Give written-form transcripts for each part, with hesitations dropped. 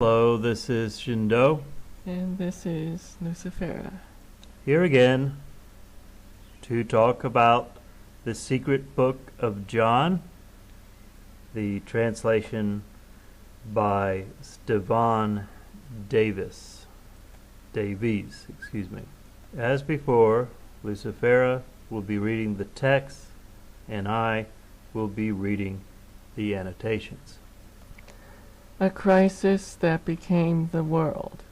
Hello, this is ShiDo. And this is Lucifera. Here again to talk about the secret book of John, the translation by Stefan Davies. As before, Lucifera will be reading the text and I will be reading the annotations. A crisis that became the world.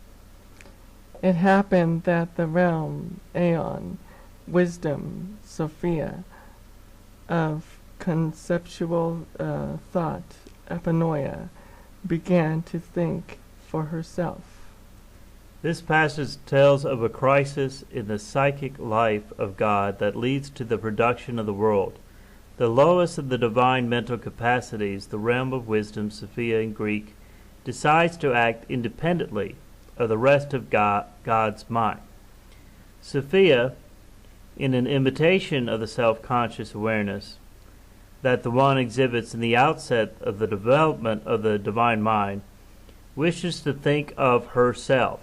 It happened that the realm, aeon, wisdom, Sophia, of conceptual thought, epinoia, began to think for herself. This passage tells of a crisis in the psychic life of God that leads to the production of the world. The lowest of the divine mental capacities, the realm of wisdom, Sophia in Greek, decides to act independently of the rest of God's mind. Sophia, in an imitation of the self-conscious awareness that the one exhibits in the outset of the development of the divine mind, wishes to think of herself,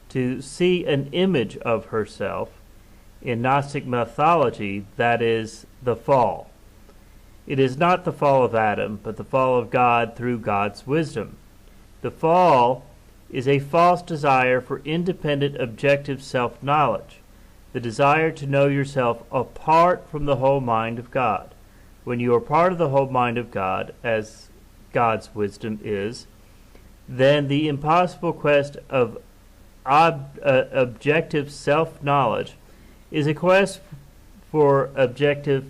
to see an image of herself. In Gnostic mythology, that is the fall. It is not the fall of Adam, but the fall of God through God's wisdom. The fall is a false desire for independent, objective self-knowledge, the desire to know yourself apart from the whole mind of God. When you are part of the whole mind of God, as God's wisdom is, then the impossible quest of objective self-knowledge is a quest for objective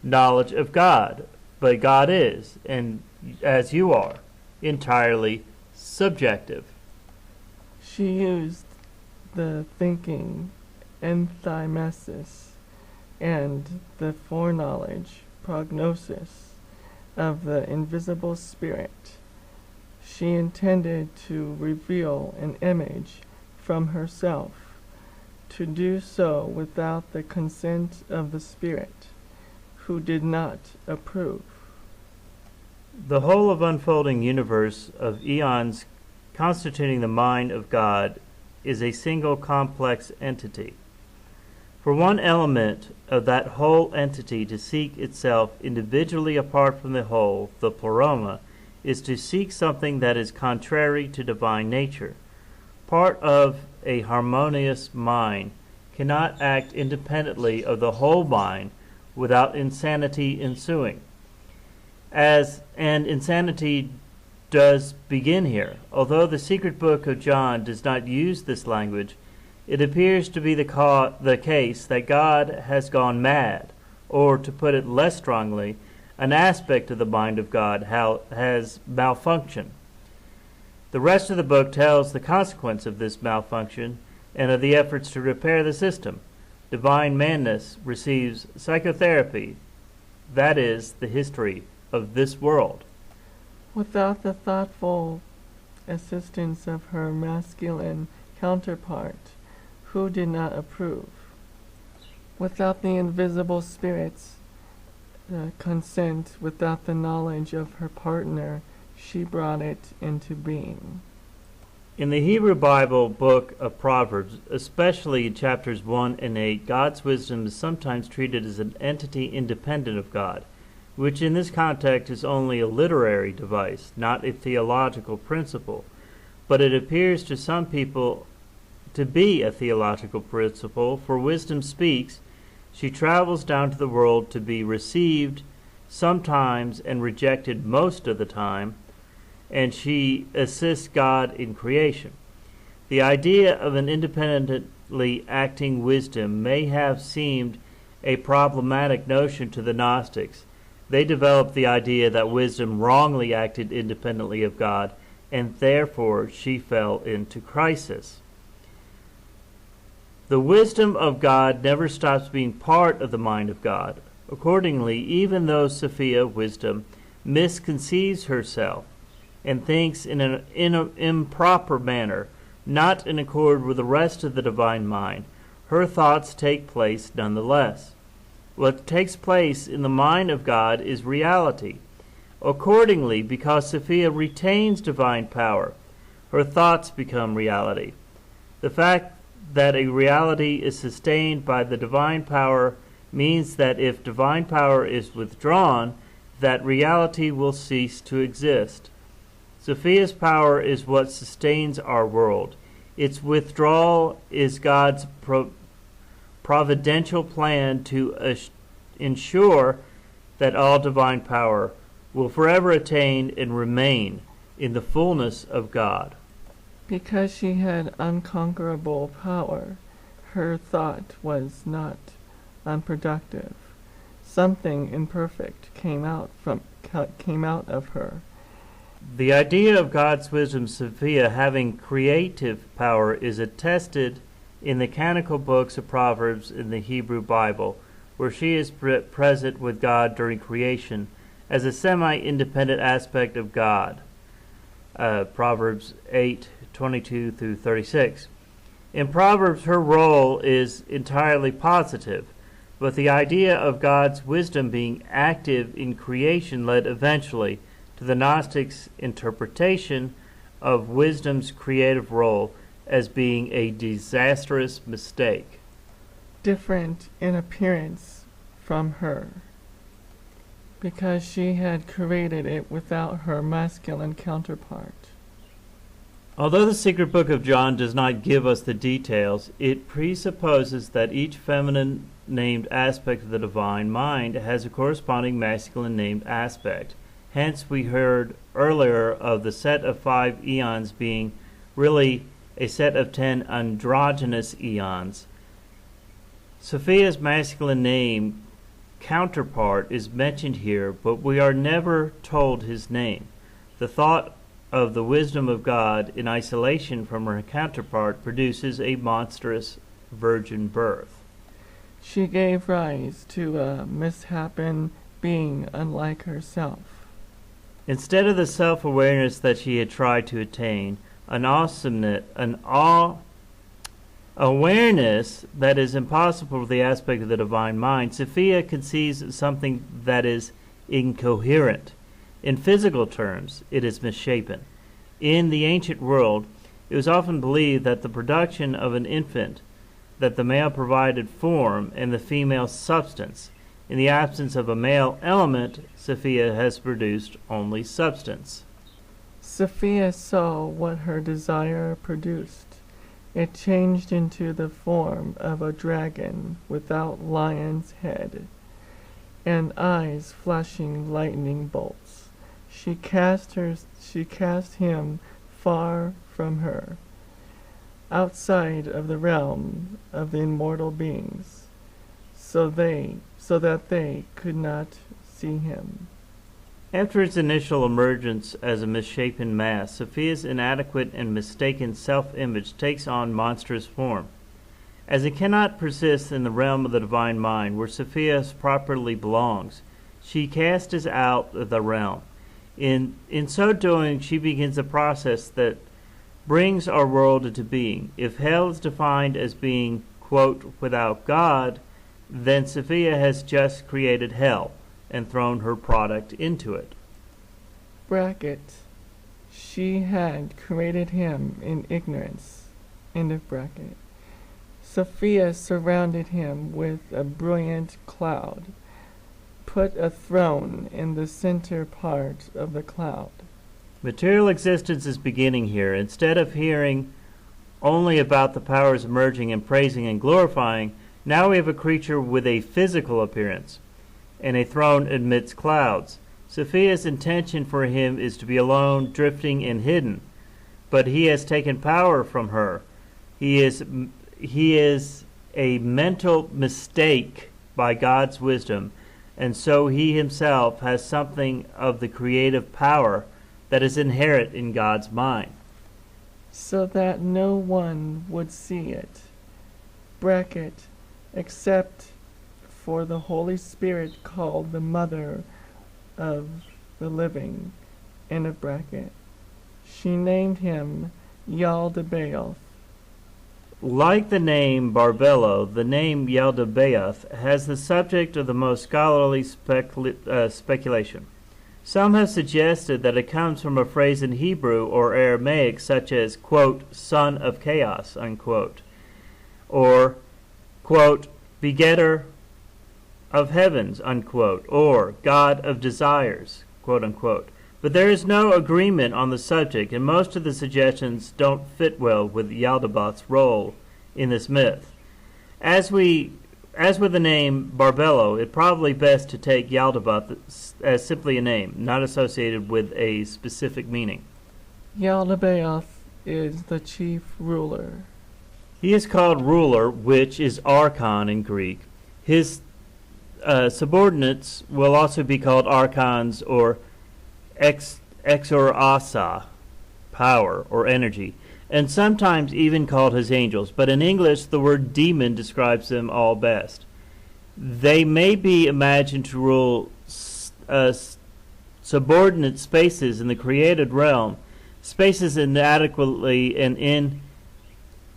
knowledge of God, but God is, and as you are, entirely subjective. She used the thinking, enthymesis, and the foreknowledge, prognosis, of the invisible spirit. She intended to reveal an image from herself, to do so without the consent of the spirit, who did not approve. The whole of unfolding universe of eons constituting the mind of God is a single complex entity. For one element of that whole entity to seek itself individually apart from the whole, the pleroma, is to seek something that is contrary to divine nature. Part of a harmonious mind cannot act independently of the whole mind without insanity ensuing. And insanity does begin here. Although the secret book of John does not use this language, it appears to be the case that God has gone mad, or to put it less strongly, an aspect of the mind of God has malfunctioned. The rest of the book tells the consequence of this malfunction and of the efforts to repair the system. Divine madness receives psychotherapy. That is the history of this world. Without the thoughtful assistance of her masculine counterpart, who did not approve. Without the invisible spirit's consent, without the knowledge of her partner, she brought it into being. In the Hebrew Bible book of Proverbs, especially in chapters 1 and 8, God's wisdom is sometimes treated as an entity independent of God, which in this context is only a literary device, not a theological principle. But it appears to some people to be a theological principle, for wisdom speaks. She travels down to the world to be received sometimes and rejected most of the time, and she assists God in creation. The idea of an independently acting wisdom may have seemed a problematic notion to the Gnostics. They developed the idea that wisdom wrongly acted independently of God, and therefore she fell into crisis. The wisdom of God never stops being part of the mind of God. Accordingly, even though Sophia, wisdom, misconceives herself and thinks in an improper manner, not in accord with the rest of the divine mind, her thoughts take place nonetheless. What takes place in the mind of God is reality. Accordingly, because Sophia retains divine power, her thoughts become reality. The fact that a reality is sustained by the divine power means that if divine power is withdrawn, that reality will cease to exist. Sophia's power is what sustains our world. Its withdrawal is God's providential plan to ensure that all divine power will forever attain and remain in the fullness of God. Because she had unconquerable power, her thought was not unproductive. Something imperfect came out of her. The idea of God's wisdom, Sophia, having creative power is attested in the canonical books of Proverbs in the Hebrew Bible, where she is present with God during creation as a semi-independent aspect of God. Proverbs 8:22 through 36. In Proverbs, her role is entirely positive, but the idea of God's wisdom being active in creation led eventually to the Gnostics' interpretation of wisdom's creative role as being a disastrous mistake. Different in appearance from her, because she had created it without her masculine counterpart. Although the secret book of John does not give us the details, it presupposes that each feminine named aspect of the divine mind has a corresponding masculine named aspect. Hence, we heard earlier of the set of 5 eons being really a set of 10 androgynous eons. Sophia's masculine name counterpart is mentioned here, but we are never told his name. The thought of the wisdom of God in isolation from her counterpart produces a monstrous virgin birth. She gave rise to a misshapen being unlike herself. Instead of the self-awareness that she had tried to attain, an awareness that is impossible for the aspect of the divine mind, Sophia conceives of something that is incoherent. In physical terms, it is misshapen. In the ancient world, it was often believed that the production of an infant, that the male provided form and the female substance. In the absence of a male element, Sophia has produced only substance. Sophia saw what her desire produced. It changed into the form of a dragon without lion's head, and eyes flashing lightning bolts. She cast him far from her, outside of the realm of the immortal beings, so that they could not see him. After its initial emergence as a misshapen mass, Sophia's inadequate and mistaken self-image takes on monstrous form. As it cannot persist in the realm of the divine mind, where Sophia properly belongs, she casts out of the realm. In so doing, she begins a process that brings our world into being. If hell is defined as being, quote, without God, then Sophia has just created hell and thrown her product into it. Bracket. She had created him in ignorance. End of bracket. Sophia surrounded him with a brilliant cloud, put a throne in the center part of the cloud. Material existence is beginning here. Instead of hearing only about the powers emerging and praising and glorifying, now we have a creature with a physical appearance and a throne amidst clouds. Sophia's intention for him is to be alone, drifting, and hidden, but he has taken power from her. He is a mental mistake by God's wisdom, and so he himself has something of the creative power that is inherent in God's mind. So that no one would see it. Bracket. Except for the Holy Spirit called the Mother of the Living, in a bracket. She named him Yaldabaoth. Like the name Barbelo, the name Yaldabaoth has the subject of the most scholarly speculation. Some have suggested that it comes from a phrase in Hebrew or Aramaic such as, quote, son of chaos, unquote, or, quote, begetter of heavens, unquote, or God of desires, quote unquote. But there is no agreement on the subject, and most of the suggestions don't fit well with Yaldabaoth's role in this myth. As with the name Barbelo, it's probably best to take Yaldabaoth as simply a name, not associated with a specific meaning. Yaldabaoth is the chief ruler. He is called ruler, which is archon in Greek. His subordinates will also be called archons or exorasa, power or energy, and sometimes even called his angels. But in English, the word demon describes them all best. They may be imagined to rule subordinate spaces in the created realm, spaces inadequately and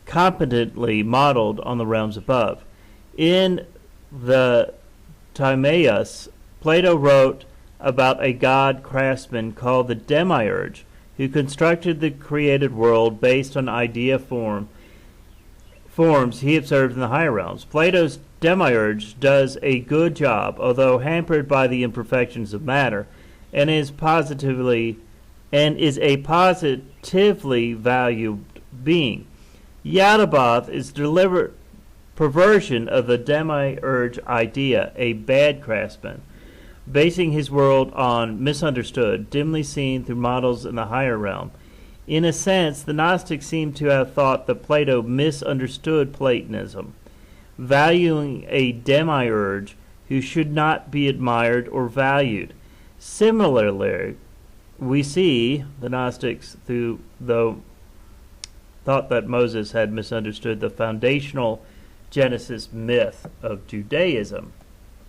incompetently modeled on the realms above. In the Timaeus, Plato wrote about a god craftsman called the Demiurge, who constructed the created world based on forms he observed in the higher realms. Plato's Demiurge does a good job, although hampered by the imperfections of matter, and is a positively valued being. Yaldabaoth is deliberate perversion of the Demiurge idea, a bad craftsman, basing his world on misunderstood, dimly seen through models in the higher realm. In a sense, the Gnostics seem to have thought that Plato misunderstood Platonism, valuing a demiurge who should not be admired or valued. Similarly, we see the Gnostics, though thought that Moses had misunderstood the foundational Genesis myth of Judaism.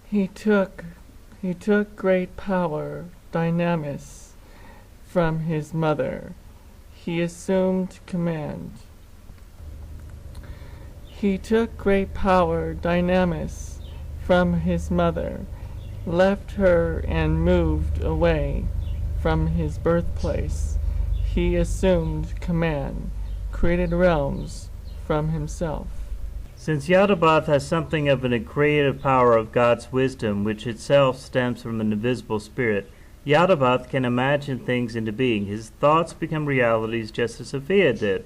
He took great power, dynamis, from his mother. He assumed command. He took great power, dynamis, from his mother, left her and moved away from his birthplace. He assumed command, created realms from himself. Since Yaldabaoth has something of a creative power of God's wisdom, which itself stems from an invisible spirit, Yaldabaoth can imagine things into being. His thoughts become realities just as Sophia did.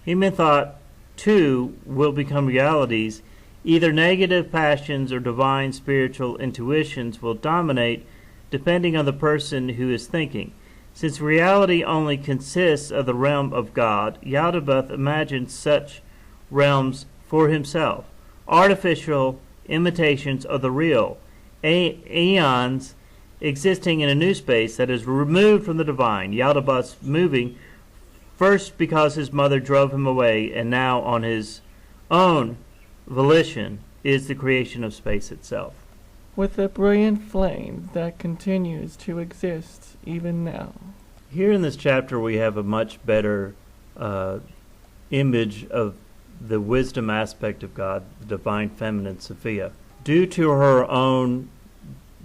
Human thought, too, will become realities. Either negative passions or divine spiritual intuitions will dominate, depending on the person who is thinking. Since reality only consists of the realm of God, Yaldabaoth imagines such realms for himself, artificial imitations of the real, aeons existing in a new space that is removed from the divine. Yaldabaoth's moving first because his mother drove him away, and now on his own volition is the creation of space itself. With a brilliant flame that continues to exist even now. Here in this chapter we have a much better image of the wisdom aspect of God, the divine feminine Sophia. Due to her own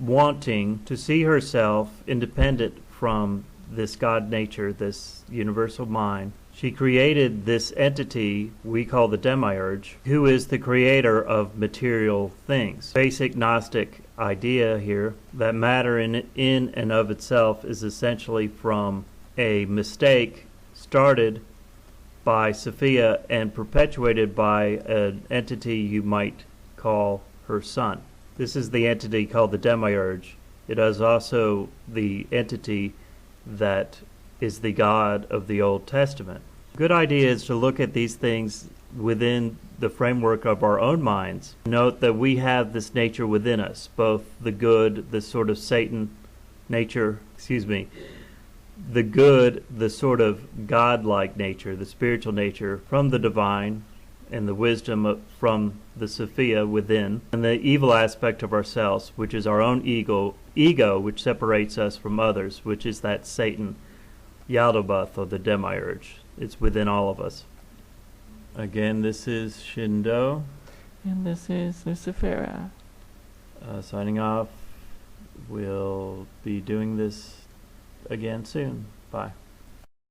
wanting to see herself independent from this God nature, this universal mind, she created this entity we call the Demiurge, who is the creator of material things. Basic Gnostic idea here that matter in and of itself is essentially from a mistake started by Sophia and perpetuated by an entity you might call her son. This is the entity called the Demiurge. It is also the entity that is the God of the Old Testament. Good idea is to look at these things within the framework of our own minds. Note that we have this nature within us, both the good, the sort of Satan nature, the good, the sort of God-like nature, the spiritual nature from the divine, and the wisdom from the Sophia within, and the evil aspect of ourselves, which is our own ego, which separates us from others, which is that Satan, Yaldabaoth, or the Demiurge. It's within all of us. Again, this is ShiDo. And this is Lucifera. Signing off. we'll be doing this again soon. Bye.